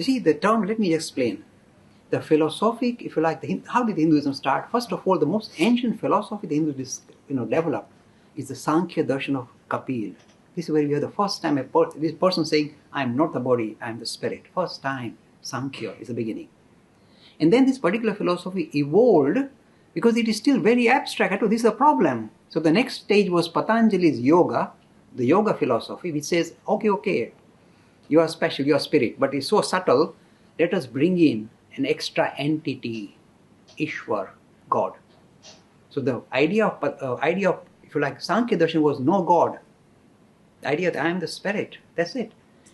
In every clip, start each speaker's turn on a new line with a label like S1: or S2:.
S1: You see, the term, let me explain. The philosophic, if you like, how did Hinduism start? First of all, the most ancient philosophy the Hindus developed is the Sankhya Darshan of Kapil. This is where we have the first time this person saying, I am not the body, I am the spirit. First time, Sankhya is the beginning. And then this particular philosophy evolved because it is still very abstract. This is the problem. So the next stage was Patanjali's yoga, the yoga philosophy, which says, okay, you are special, you are spirit, but it's so subtle, let us bring in an extra entity, Ishwar, God. So the idea of, if you like, Sankhya Darshan was no God. The idea that I am the spirit, that's it.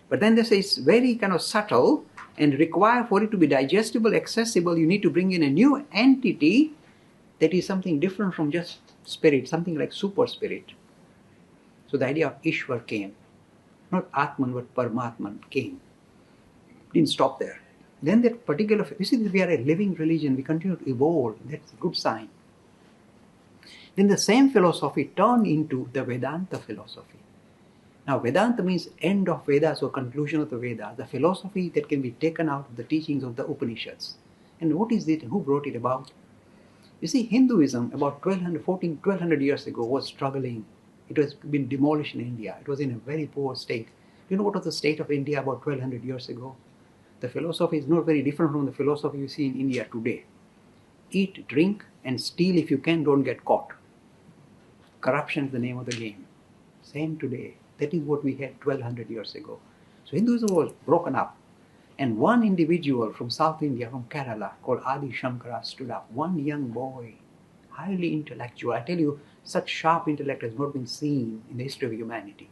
S1: But then they say it's very kind of subtle and require for it to be digestible, accessible, you need to bring in a new entity that is something different from just spirit, something like super spirit. So the idea of Ishwar came. Not Atman, but Paramatman came. Didn't stop there. Then that particular, you see, we are a living religion, we continue to evolve, that's a good sign. Then the same philosophy turned into the Vedanta philosophy. Now Vedanta means end of Vedas or conclusion of the Vedas, the philosophy that can be taken out of the teachings of the Upanishads. And what is it and who brought it about? You see, Hinduism about 1200 years ago was struggling. It has been demolished in India. It was in a very poor state. You know what was the state of India about 1200 years ago? The philosophy is not very different from the philosophy you see in India today. Eat, drink, and steal if you can, don't get caught. Corruption is the name of the game. Same today. That is what we had 1200 years ago. So Hinduism was broken up. And one individual from South India, from Kerala, called Adi Shankara stood up. One young boy, highly intellectual. I tell you, such sharp intellect has not been seen in the history of humanity.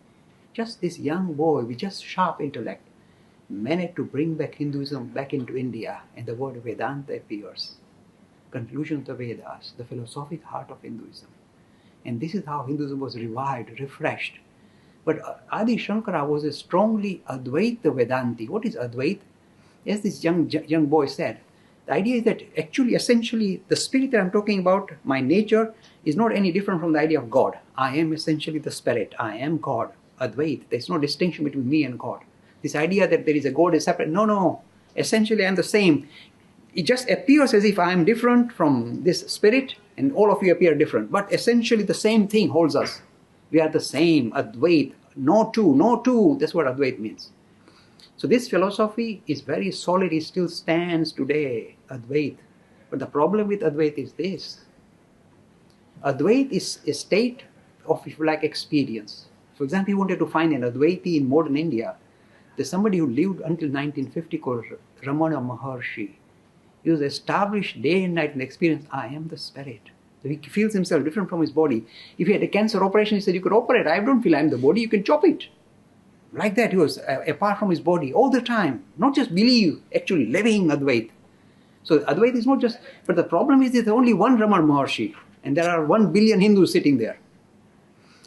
S1: Just this young boy with just sharp intellect managed to bring back Hinduism back into India, and the word Vedanta appears. Conclusion of the Vedas, the philosophic heart of Hinduism. And this is how Hinduism was revived, refreshed. But Adi Shankara was a strongly Advaita Vedanti. What is Advaita? As this young boy said, the idea is that actually, essentially, the spirit that I'm talking about, my nature, is not any different from the idea of God. I am essentially the spirit. I am God. Advaita. There's no distinction between me and God. This idea that there is a God is separate. No. Essentially, I'm the same. It just appears as if I am different from this spirit and all of you appear different. But essentially, the same thing holds us. We are the same. Advaita. No two. That's what Advaita means. So this philosophy is very solid. It still stands today. Advaita. But the problem with Advaita is this. Advaita is a state of, if you like, experience. For example, you wanted to find an Advaiti in modern India. There's somebody who lived until 1950 called Ramana Maharshi. He was established day and night in the experience, I am the spirit. So he feels himself different from his body. If he had a cancer operation, he said, you could operate. I don't feel I'm the body, you can chop it. Like that, he was apart from his body all the time. Not just believe, actually living Advaita. So Advaita is not just, but the problem is there's only one Ramana Maharshi, and there are 1 billion Hindus sitting there.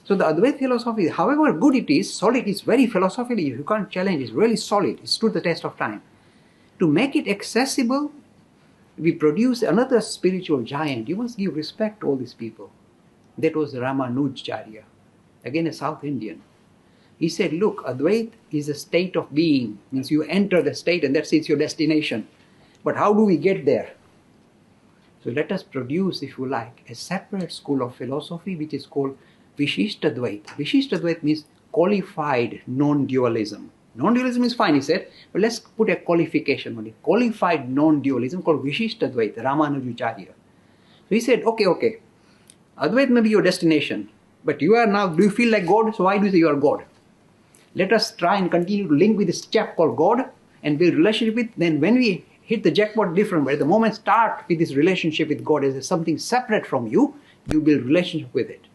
S1: So the Advaita philosophy, however good it is, solid, it's very philosophically, you can't challenge, it's really solid, it stood the test of time. To make it accessible, we produce another spiritual giant. You must give respect to all these people. That was Ramanujacharya, again a South Indian. He said, look, Advaita is a state of being, means you enter the state and that's your destination. But how do we get there? So let us produce, if you like, a separate school of philosophy which is called Vishishtadvaita. Vishishtadvaita means qualified non-dualism. Non-dualism is fine, he said, but let's put a qualification on it. Qualified non-dualism called Vishishtadvaita, Ramanujacharya. So he said, okay, Advaita may be your destination, but you are now, do you feel like God? So why do you say you are God? Let us try and continue to link with this chap called God and build relationship with, then when we hit the jackpot different, but at the moment start with this relationship with God as something separate from you, you build relationship with it.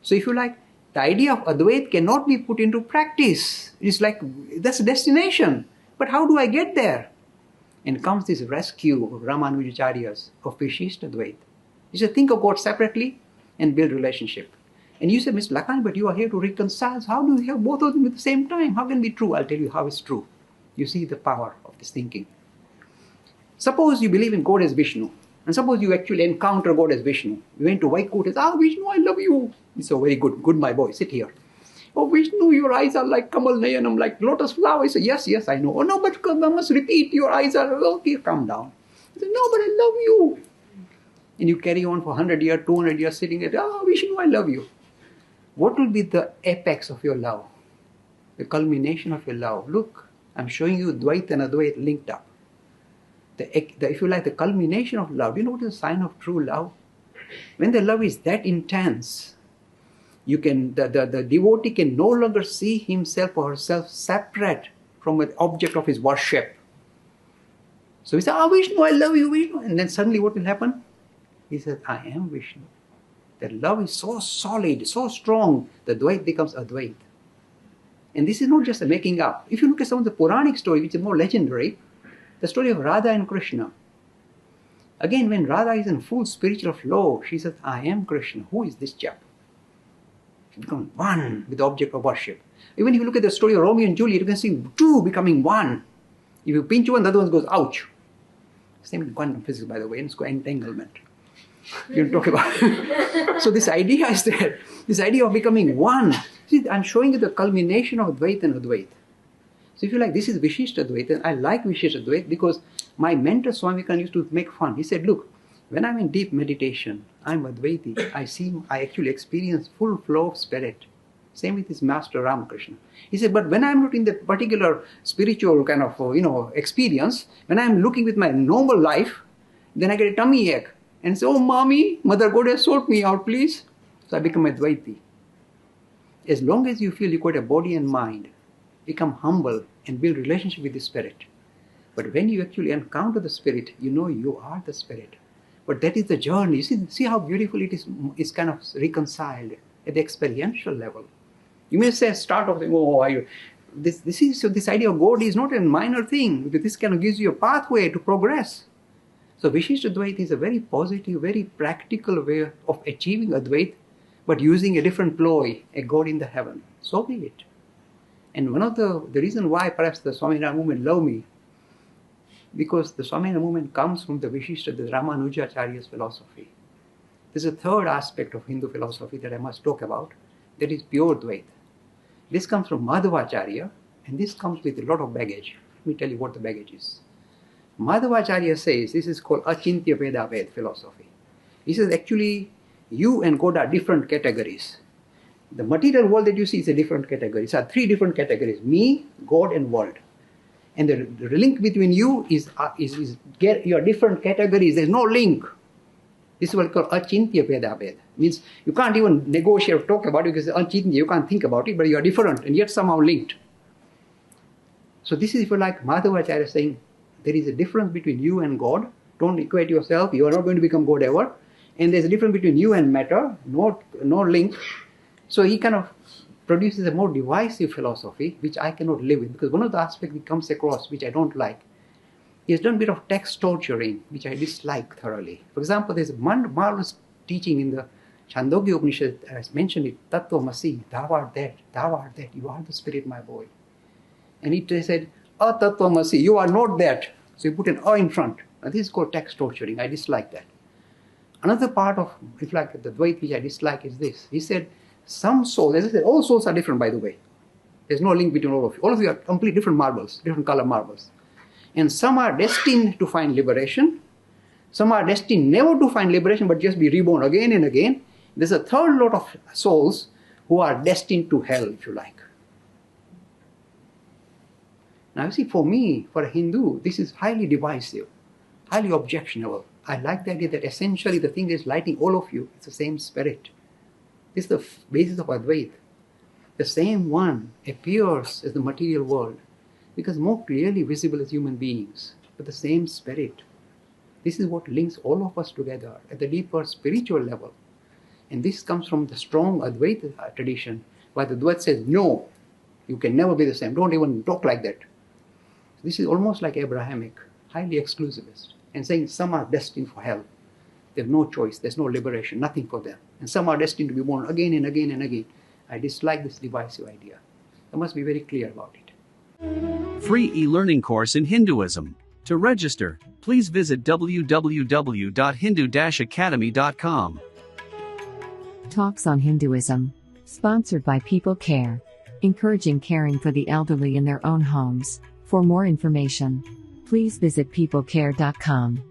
S1: So if you like, the idea of Advaita cannot be put into practice. It's like, that's a destination. But how do I get there? And comes this rescue of Ramanujacharya's of Vishishtadvaita. You said, think of God separately and build relationship. And you said, Mr. Lakhani, but you are here to reconcile. How do you have both of them at the same time? How can it be true? I'll tell you how it's true. You see the power of this thinking. Suppose you believe in God as Vishnu. And suppose you actually encounter God as Vishnu. You went to Vaikunth and said, Vishnu, I love you. It's so very good. Good, my boy. Sit here. Oh, Vishnu, your eyes are like Kamal Nayanam, like lotus flower. I say, yes, yes, I know. Oh, no, but I must repeat, your eyes are, okay, calm down. I say, no, but I love you. And you carry on for 100 years, 200 years, sitting there, oh, Vishnu, I love you. What will be the apex of your love? The culmination of your love? Look, I'm showing you Dvaita and Advaita linked up. If you like, the culmination of love. Do you know what is a sign of true love? When the love is that intense, the devotee can no longer see himself or herself separate from an object of his worship. So he says, Vishnu, I love you, Vishnu. And then suddenly what will happen? He says, I am Vishnu. That love is so solid, so strong, that Dvaita becomes Advaita. And this is not just a making up. If you look at some of the Puranic stories, which is more legendary, the story of Radha and Krishna. Again, when Radha is in full spiritual flow, she says, I am Krishna. Who is this chap? She becomes one with the object of worship. Even if you look at the story of Romeo and Juliet, you can see two becoming one. If you pinch one, the other one goes, ouch. Same in quantum physics, by the way, and it's called entanglement. You talk about. So this idea is there. This idea of becoming one. See, I'm showing you the culmination of Dvaita and Advaita. So if you like, this is Vishishta Advaita. I like Vishishta Advaita because my mentor Swami Vivekananda used to make fun. He said, look, when I'm in deep meditation, I'm Advaiti. I actually experience full flow of spirit. Same with his master Ramakrishna. He said, but when I'm not in that particular spiritual kind of, experience, when I'm looking with my normal life, then I get a tummy ache. And say, oh, mommy, Mother Goddess, sort me out, please. So I become Advaiti. As long as you feel you got a body and mind, become humble and build relationship with the spirit. But when you actually encounter the spirit, you know you are the spirit. But that is the journey. See how beautiful it is kind of reconciled at the experiential level. You may say, start off saying, this idea of God is not a minor thing, because this kind of gives you a pathway to progress. So Vishishta Advaita is a very positive, very practical way of achieving Advaita, but using a different ploy, a God in the heaven. So be it. And one of the reason why perhaps the Swaminarayan movement love me, because the Swaminarayan movement comes from the Vishishta, the Ramanujacharya's philosophy. There's a third aspect of Hindu philosophy that I must talk about, that is pure Dvaita. This comes from Madhvacharya, and this comes with a lot of baggage. Let me tell you what the baggage is. Madhvacharya says, this is called Achintya Veda Ved philosophy. He says, actually, you and God are different categories. The material world that you see is a different category. There are three different categories: me, God, and world. And the link between you is your different categories. There's no link. This is what we call Achintya Veda Ved. Means you can't even negotiate or talk about it because Achintya, you can't think about it, but you are different and yet somehow linked. So this is, if you like, Madhvacharya saying, there is a difference between you and God. Don't equate yourself. You are not going to become God ever. And there's a difference between you and matter. No link. So he kind of produces a more divisive philosophy, which I cannot live with. Because one of the aspects he comes across, which I don't like, he has done a bit of text torturing, which I dislike thoroughly. For example, there's a marvelous teaching in the Chandogya Upanishad, as mentioned it, Tattvamasi, thou art that, you are the spirit, my boy. And he said, Tattvamasi, you are not that. So he put an in front. And this is called text torturing. I dislike that. Another part of, if like the Dvaita which I dislike is this. He said, some souls, as I said, all souls are different, by the way. There's no link between all of you. All of you are complete different marbles, different color marbles. And some are destined to find liberation. Some are destined never to find liberation, but just be reborn again and again. There's a third lot of souls who are destined to hell, if you like. Now, you see, for me, for a Hindu, this is highly divisive, highly objectionable. I like the idea that essentially the thing that is lighting all of you is the same spirit. This is the basis of Advaita. The same one appears as the material world, because more clearly visible as human beings, but the same spirit. This is what links all of us together at the deeper spiritual level. And this comes from the strong Advaita tradition, where the Dvaita says, no, you can never be the same. Don't even talk like that. This is almost like Abrahamic, highly exclusivist, and saying some are destined for hell. They have no choice, there's no liberation, nothing for them. And some are destined to be born again and again and again. I dislike this divisive idea. I must be very clear about it.
S2: Free e-learning course in Hinduism. To register, please visit www.hindu-academy.com.
S3: Talks on Hinduism. Sponsored by People Care. encouraging caring for the elderly in their own homes. For more information, please visit peoplecare.com.